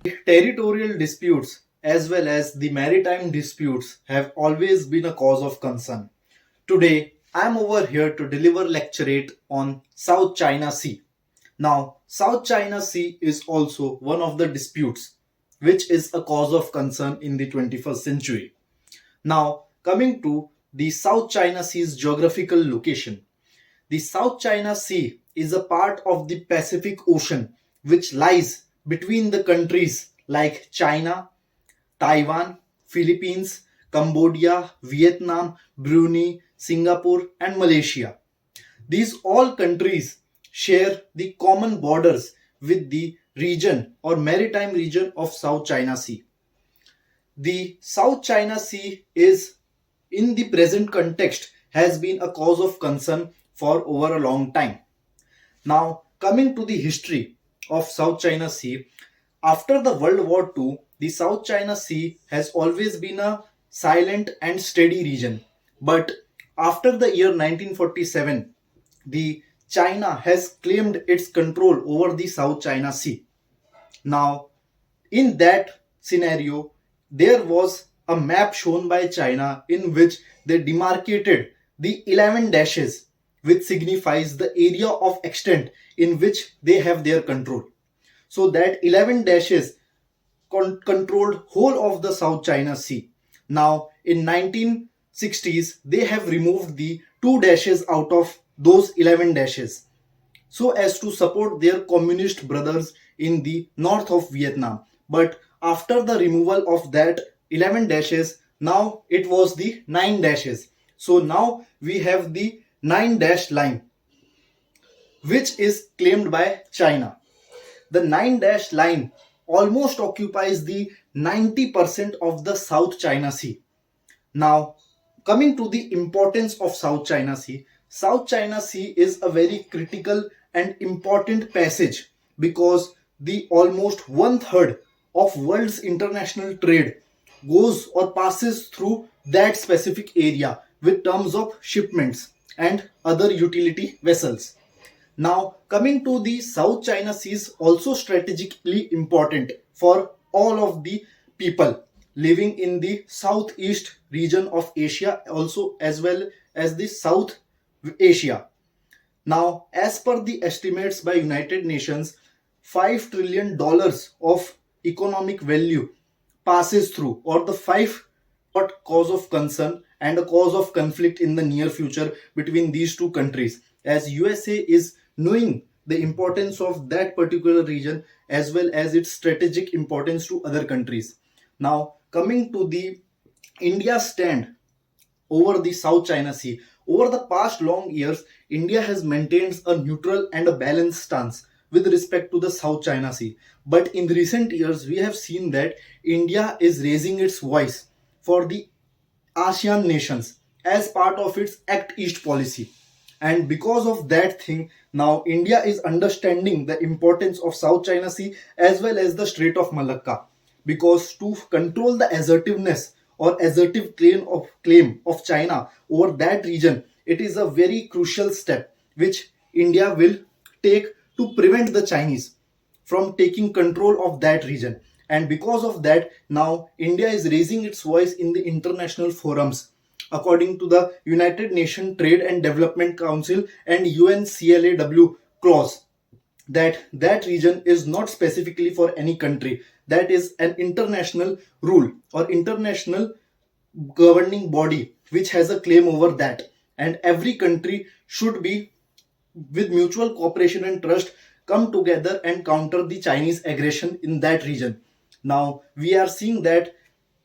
Territorial disputes as well as the maritime disputes have always been a cause of concern. Today, I am over here to deliver lecturate on South China Sea. Now, South China Sea is also one of the disputes which is a cause of concern in the 21st century. Now, coming to the South China Sea's geographical location. The South China Sea is a part of the Pacific Ocean which lies between the countries like China, Taiwan, Philippines, Cambodia, Vietnam, Brunei, Singapore, and Malaysia. These all countries share the common borders with the region or maritime region of South China Sea. The South China Sea is, in the present context, has been a cause of concern for over a long time. Now, coming to the history of South China Sea, after the World War II, the South China Sea has always been a silent and steady region. But after the year 1947, the China has claimed its control over the South China Sea. Now, in that scenario, there was a map shown by China in which they demarcated the 11 dashes, which signifies the area of extent in which they have their control. So that 11 dashes controlled whole of the South China Sea. Now, in 1960s, they have removed the 2 dashes out of those 11 dashes so as to support their communist brothers in the north of Vietnam. But after the removal of that 11 dashes, now it was the 9 dashes. So now we have the 9 dash line, which is claimed by China. The 9 dash line almost occupies the 90% of the South China Sea. Now, coming to the importance of South China Sea, South China Sea is a very critical and important passage because the almost 1/3 of world's international trade goes or passes through that specific area with terms of shipments and other utility vessels. Now, coming to the South China Sea is also strategically important for all of the people living in the southeast region of Asia, also as well as the South Asia. Now, as per the estimates by United Nations, $5 trillion of economic value passes through, or the five what cause of concern and a cause of conflict in the near future between these two countries, as USA is knowing the importance of that particular region as well as its strategic importance to other countries. Now, coming to the India stand over the South China Sea. Over the past long years, India has maintained a neutral and a balanced stance with respect to the South China Sea. But in recent years, we have seen that India is raising its voice for the ASEAN nations as part of its Act East policy. And because of that thing, now India is understanding the importance of South China Sea as well as the Strait of Malacca. Because to control the assertiveness or assertive claim of China over that region, it is a very crucial step which India will take to prevent the Chinese from taking control of that region. And because of that, now India is raising its voice in the international forums. According to the United Nations Trade and Development Council and UNCLAW clause, that region is not specifically for any country. That is an international rule or international governing body which has a claim over that. And every country should be, with mutual cooperation and trust, come together and counter the Chinese aggression in that region. Now, we are seeing that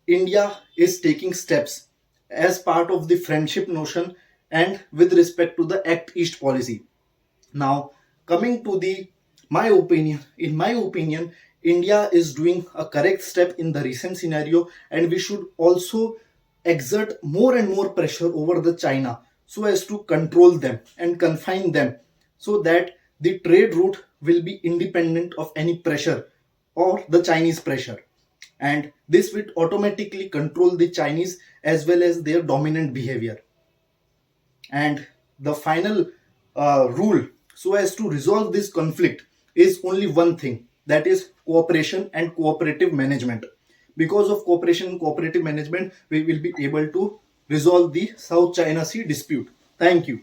India is taking steps as part of the friendship notion and with respect to the Act East policy. Now, coming to in my opinion, India is doing a correct step in the recent scenario, and we should also exert more and more pressure over the China so as to control them and confine them so that the trade route will be independent of any pressure or the Chinese pressure. And this will automatically control the Chinese as well as their dominant behavior. And the final rule so as to resolve this conflict is only one thing, that is cooperation and cooperative management. Because of cooperation and cooperative management, we will be able to resolve the South China Sea dispute. Thank you.